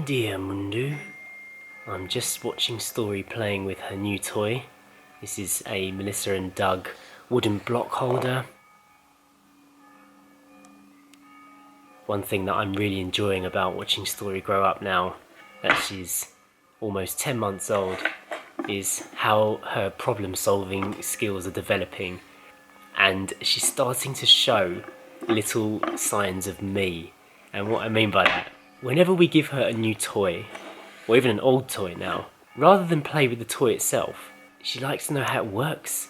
Dear Mundu, I'm just watching Story playing with her new toy. This is a Melissa and Doug wooden block holder. One thing that I'm really enjoying about watching Story grow up now, that she's almost 10 months old, is how her problem solving skills are developing, and she's starting to show little signs of me. And what I mean by that, whenever we give her a new toy, or even an old toy now, rather than play with the toy itself, she likes to know how it works.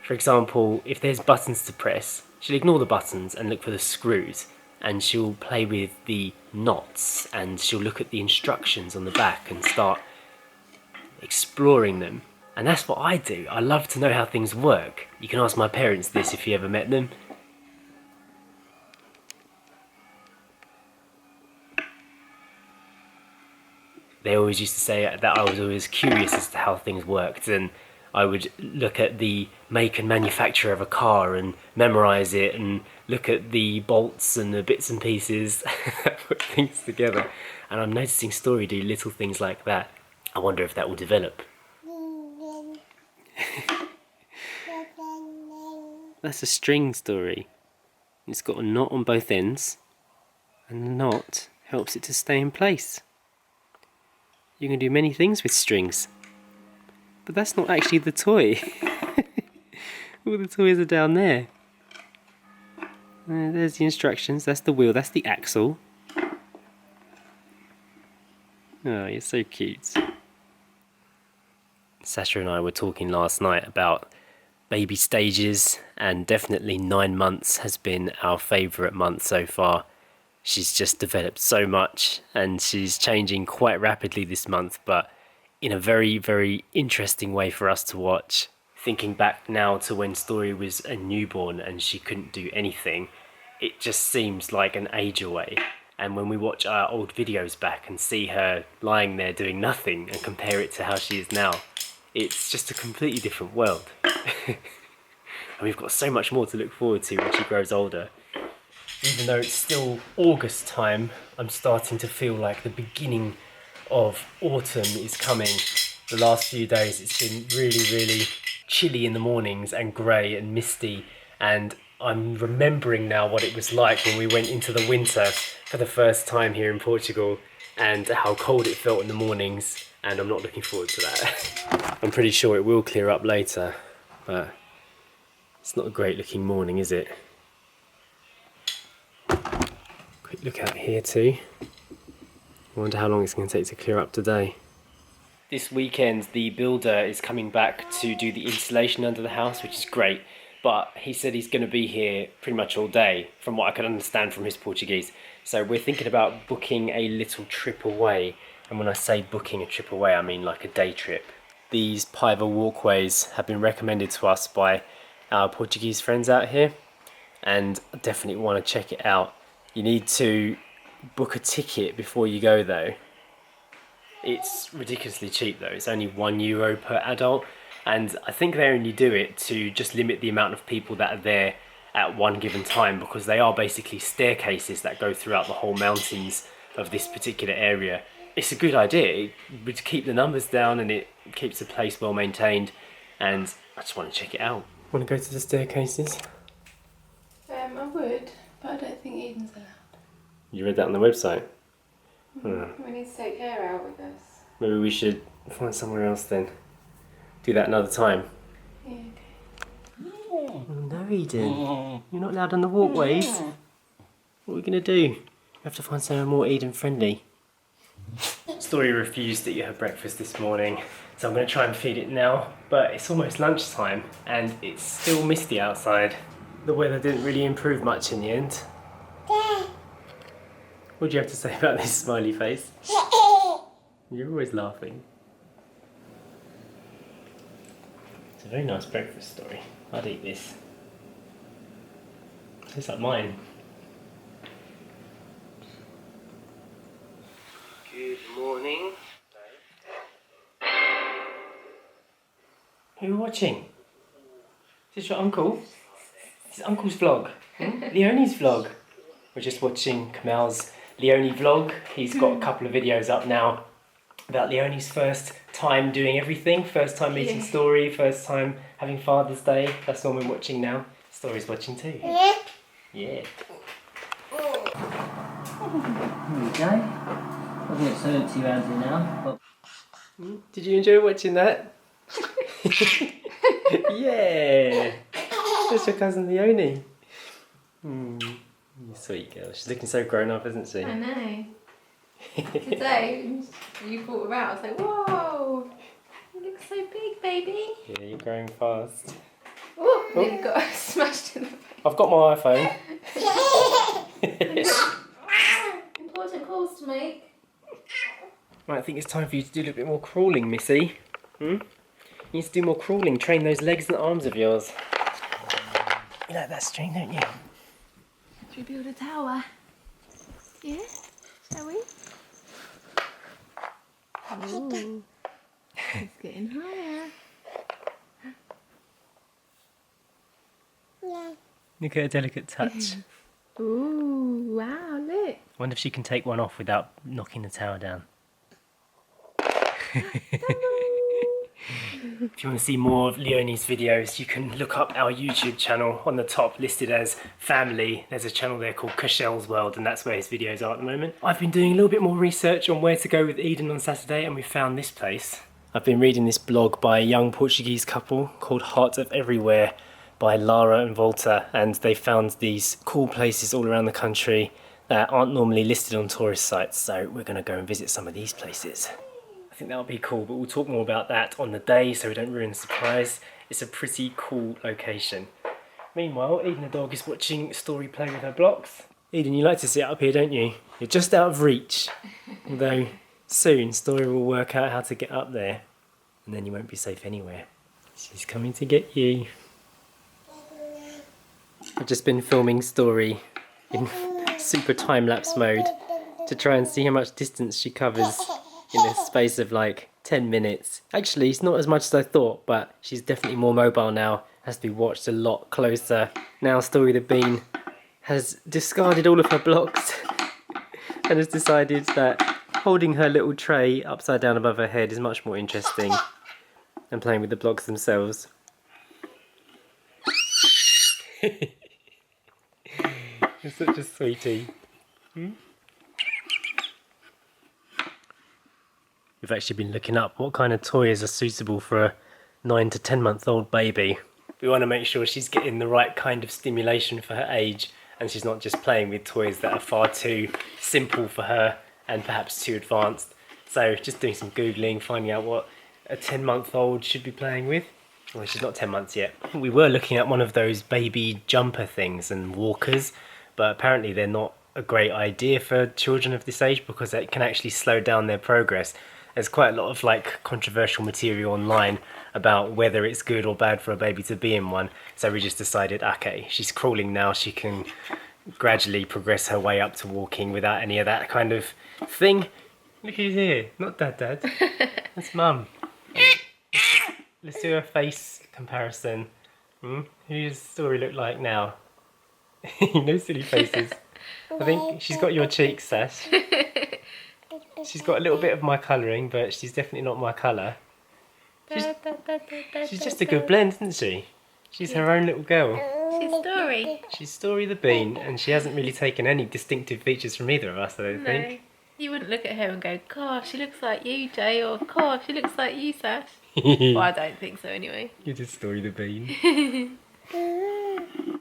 For example, if there's buttons to press, she'll ignore the buttons and look for the screws, and she'll play with the knots, and she'll look at the instructions on the back and start exploring them. And that's what I do. I love to know how things work. You can ask my parents this if you ever met them. They always used to say that I was always curious as to how things worked, and I would look at the make and manufacture of a car and memorise it, and look at the bolts and the bits and pieces that put things together. And I'm noticing Story do little things like that. I wonder if that will develop. That's a string, Story. It's got a knot on both ends, and the knot helps it to stay in place. You can do many things with strings. But that's not actually the toy. All the toys are down there. There's the instructions, that's the wheel, that's the axle. Oh, you're so cute. Sacha and I were talking last night about baby stages, and definitely 9 months has been our favourite month so far. She's just developed so much, and she's changing quite rapidly this month, but in a very, very interesting way for us to watch. Thinking back now to when Story was a newborn and she couldn't do anything, it just seems like an age away. And when we watch our old videos back and see her lying there doing nothing and compare it to how she is now, it's just a completely different world. And we've got so much more to look forward to when she grows older. Even though it's still August time, I'm starting to feel like the beginning of autumn is coming. The last few days it's been really, really chilly in the mornings and grey and misty, and I'm remembering now what it was like when we went into the winter for the first time here in Portugal, and how cold it felt in the mornings, and I'm not looking forward to that. I'm pretty sure it will clear up later, but it's not a great looking morning, is it? Quick look out here too. I wonder how long it's going to take to clear up today. This weekend the builder is coming back to do the installation under the house, which is great, but he said he's going to be here pretty much all day, from what I can understand from his Portuguese. So we're thinking about booking a little trip away, and when I say booking a trip away I mean like a day trip. These Paiva walkways have been recommended to us by our Portuguese friends out here, and I definitely want to check it out. You need to book a ticket before you go though. It's ridiculously cheap though, it's only €1 per adult, and I think they only do it to just limit the amount of people that are there at one given time, because they are basically staircases that go throughout the whole mountains of this particular area. It's a good idea, it would keep the numbers down and it keeps the place well maintained, and I just want to check it out. Want to go to the staircases? I would, but I don't think Eden's allowed. You read that on the website? We need to take her out with us. Maybe we should find somewhere else then. Do that another time. Yeah, okay. Oh, no, Eden. You're not allowed on the walkways. What are we going to do? We have to find somewhere more Eden friendly. Story refused to eat her breakfast this morning, so I'm going to try and feed it now. But it's almost lunchtime and it's still misty outside. The weather didn't really improve much in the end. What do you have to say about this smiley face? You're always laughing. It's a very nice breakfast, Story. I'd eat this. Tastes like mine. Good morning. Who are you watching? Is this your uncle? This is Uncle's vlog. Leonie's vlog. We're just watching Kamal's Leone vlog. He's got a couple of videos up now about Leonie's first time doing everything. First time meeting Story, first time having Father's Day. That's the one we're watching now. Story's watching too. Yeah. Here we go. I've got 70 rounds in now. Did you enjoy watching that? Yeah! That's your cousin Leonie. You sweet girl. She's looking so grown up, isn't she? I know. Today, you brought her out, I was like, whoa! You look so big, baby. Yeah, you're growing fast. Oh, nearly got smashed in the face. I've got my iPhone. Important calls to make. Right, I think it's time for you to do a little bit more crawling, Missy. You need to do more crawling. Train those legs and arms of yours. You like that string, don't you? Should we build a tower? Yeah? Shall we? Ooh. It's getting higher. Look at her delicate touch. Ooh, wow, look. Wonder if she can take one off without knocking the tower down. If you want to see more of Leonie's videos, you can look up our YouTube channel on the top, listed as Family. There's a channel there called Cachel's World, and that's where his videos are at the moment. I've been doing a little bit more research on where to go with Eden on Saturday, and we found this place. I've been reading this blog by a young Portuguese couple called Heart of Everywhere by Lara and Volta, and they found these cool places all around the country that aren't normally listed on tourist sites, so we're going to go and visit some of these places. I think that'll be cool, but we'll talk more about that on the day so we don't ruin the surprise. It's a pretty cool location. Meanwhile, Eden the dog is watching Story play with her blocks. Eden, you like to sit up here, don't you? You're just out of reach. Although soon Story will work out how to get up there, and then you won't be safe anywhere. She's coming to get you. I've just been filming Story in super time-lapse mode to try and see how much distance she covers in the space of like 10 minutes. Actually, it's not as much as I thought, but she's definitely more mobile now, has to be watched a lot closer. Now Story the Bean has discarded all of her blocks and has decided that holding her little tray upside down above her head is much more interesting than playing with the blocks themselves. You're such a sweetie. We've actually been looking up what kind of toys are suitable for a 9 to 10 month old baby. We want to make sure she's getting the right kind of stimulation for her age, and she's not just playing with toys that are far too simple for her and perhaps too advanced. So just doing some Googling, finding out what a 10-month-old should be playing with. Well, she's not 10 months yet. We were looking at one of those baby jumper things and walkers, but apparently they're not a great idea for children of this age because it can actually slow down their progress. There's quite a lot of like controversial material online about whether it's good or bad for a baby to be in one. So we just decided, okay, she's crawling now, she can gradually progress her way up to walking without any of that kind of thing. Look who's here, not Dad. That's Mum. Let's do a face comparison. Who does Story look like now? No silly faces. I think she's got your cheeks, Sash. She's got a little bit of my colouring, but she's definitely not my colour. She's just a good blend, isn't she? She's her own little girl. She's Story. She's Story the Bean, and she hasn't really taken any distinctive features from either of us, I don't think. You wouldn't look at her and go, gosh, she looks like you, Jay, or gosh, she looks like you, Sash. Well, I don't think so anyway. You're just Story the Bean.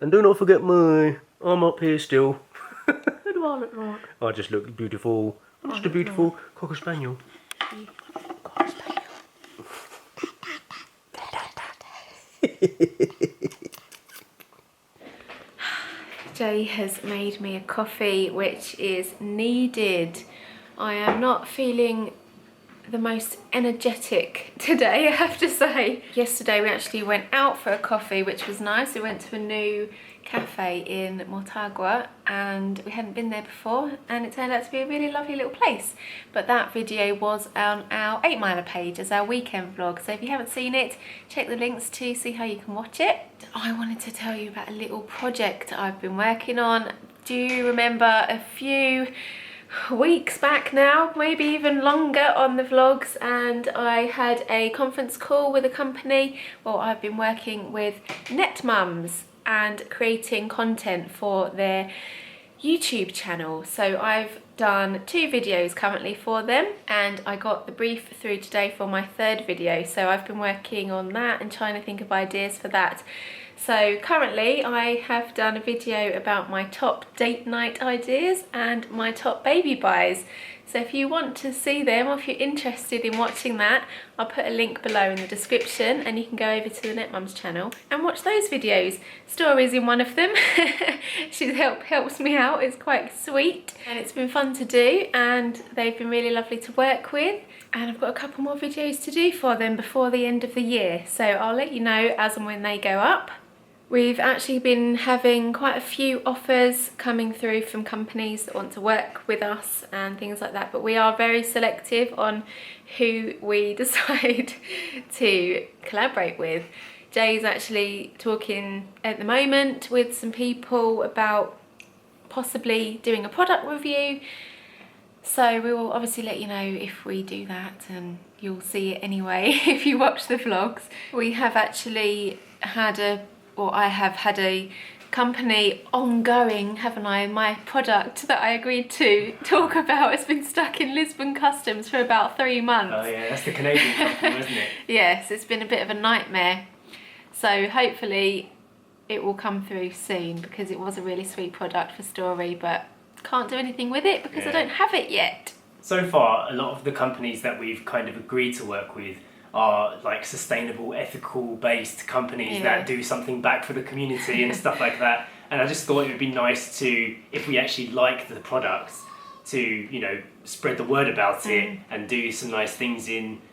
And do not forget me, I'm up here still. Who do I look like? I just look beautiful. I'm just a beautiful Cocker Spaniel. Cocker Spaniel. Jay has made me a coffee, which is needed. I am not feeling the most energetic today, I have to say. Yesterday we actually went out for a coffee, which was nice. We went to a new cafe in Mortagua and we hadn't been there before, and it turned out to be a really lovely little place. But that video was on our 8 Miler page as our weekend vlog, so if you haven't seen it, check the links to see how you can watch it. I wanted to tell you about a little project I've been working on. Do you remember a few weeks back now, maybe even longer, on the vlogs, and I had a conference call with a company. Well, I've been working with net mums and creating content for their YouTube channel. So I've done 2 videos currently for them, and I got the brief through today for my 3rd video. So I've been working on that and trying to think of ideas for that. So currently I have done a video about my top date night ideas and my top baby buys. So if you want to see them, or if you're interested in watching that, I'll put a link below in the description, and you can go over to the Net Mums channel and watch those videos. Story's in one of them. She helps me out, it's quite sweet, and it's been fun to do, and they've been really lovely to work with. And I've got a couple more videos to do for them before the end of the year, so I'll let you know as and when they go up. We've actually been having quite a few offers coming through from companies that want to work with us and things like that, but we are very selective on who we decide to collaborate with. Jay's actually talking at the moment with some people about possibly doing a product review, so we will obviously let you know if we do that, and you'll see it anyway if you watch the vlogs. We have actually had I have had a company ongoing, haven't I? My product that I agreed to talk about has been stuck in Lisbon Customs for about 3 months. Oh yeah, that's the Canadian company, wasn't it? Yes, it's been a bit of a nightmare. So hopefully it will come through soon, because it was a really sweet product for Story, but can't do anything with it because I don't have it yet. So far, a lot of the companies that we've kind of agreed to work with are like sustainable, ethical based companies that do something back for the community and stuff like that. And I just thought it would be nice to, if we actually like the products, to, you know, spread the word about it and do some nice things in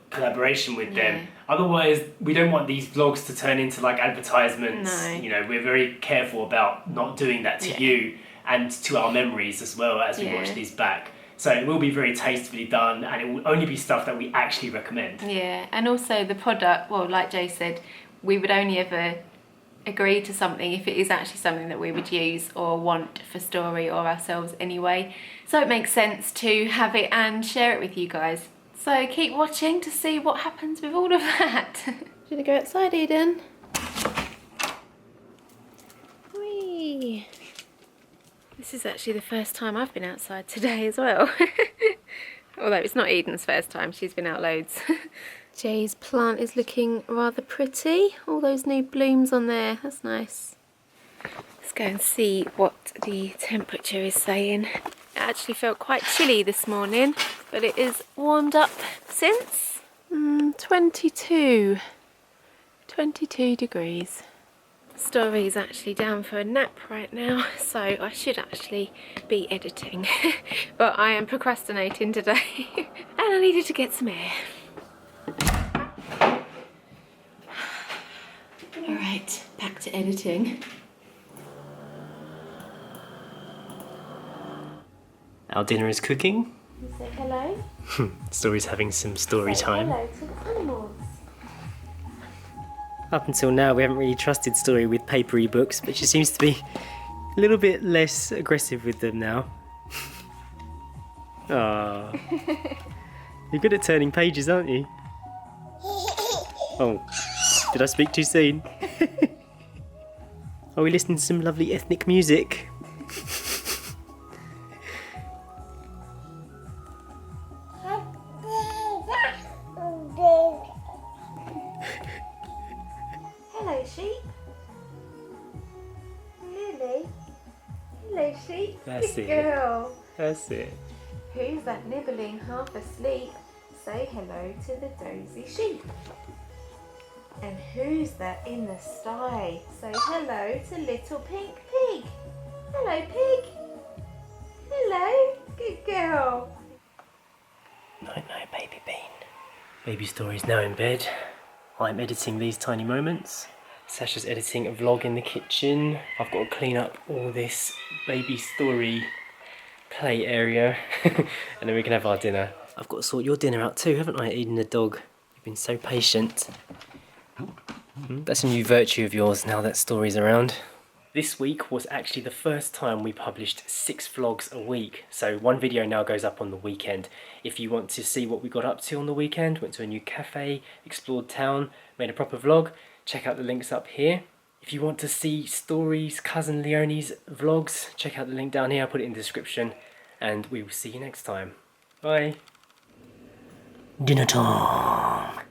collaboration with them. Otherwise, we don't want these vlogs to turn into like advertisements. No. You know, we're very careful about not doing that to you and to our memories as well as we watch these back. So it will be very tastefully done, and it will only be stuff that we actually recommend. Yeah, and also the product, well, like Jay said, we would only ever agree to something if it is actually something that we would use or want for Story or ourselves anyway. So it makes sense to have it and share it with you guys. So keep watching to see what happens with all of that. Should I go outside, Eden? Whee! This is actually the first time I've been outside today as well. Although it's not Eden's first time, she's been out loads. Jay's plant is looking rather pretty. All those new blooms on there, that's nice. Let's go and see what the temperature is saying. It actually felt quite chilly this morning, but it is warmed up since. 22 degrees. Story's actually down for a nap right now, so I should actually be editing. But I am procrastinating today and I needed to get some air. Alright, back to editing. Our dinner is cooking. You say hello? Story's having some story time. Hello to the animals. Up until now, we haven't really trusted Story with papery books, but she seems to be a little bit less aggressive with them now. Ah, you're good at turning pages, aren't you? Oh, did I speak too soon? Are we listening to some lovely ethnic music? Hello, sheep. Lily. Hello, sheep. That's Good it. girl. That's it. Who's that nibbling half asleep? Say hello to the dozy sheep. And who's that in the sty? Say hello to little pink pig. Hello, pig. Hello. Good girl. Night night, baby bean. Baby Story's now in bed. I'm editing these tiny moments. Sacha's editing a vlog in the kitchen. I've got to clean up all this Baby Story play area and then we can have our dinner. I've got to sort your dinner out too, haven't I, Eden the dog? You've been so patient. That's a new virtue of yours now that Story's around. This week was actually the first time we published 6 vlogs a week, so one video now goes up on the weekend. If you want to see what we got up to on the weekend, went to a new cafe, explored town, made a proper vlog, check out the links up here. If you want to see stories, cousin Leonie's vlogs, check out the link down here, I'll put it in the description, and we will see you next time. Bye! Dinner time!